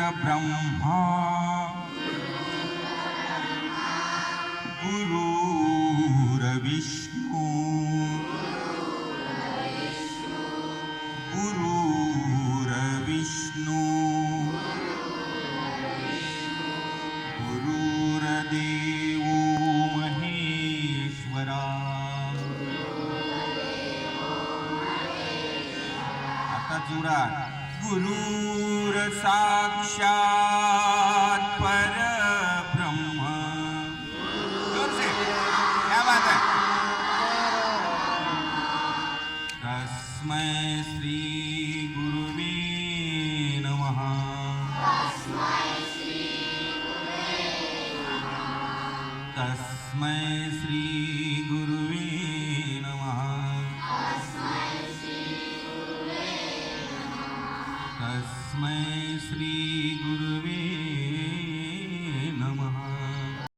परब्रह्मा गुरुर्विष्णु गुरुर्विष्णु गुरुर्देवो महेश्वरा आता जोरात गुरुर साक्षात परब्रह्म जोर से क्या बात है तस्मै श्री गुरुवे नमः तस्मै श्री गुरुवे नमः तस्मै श्री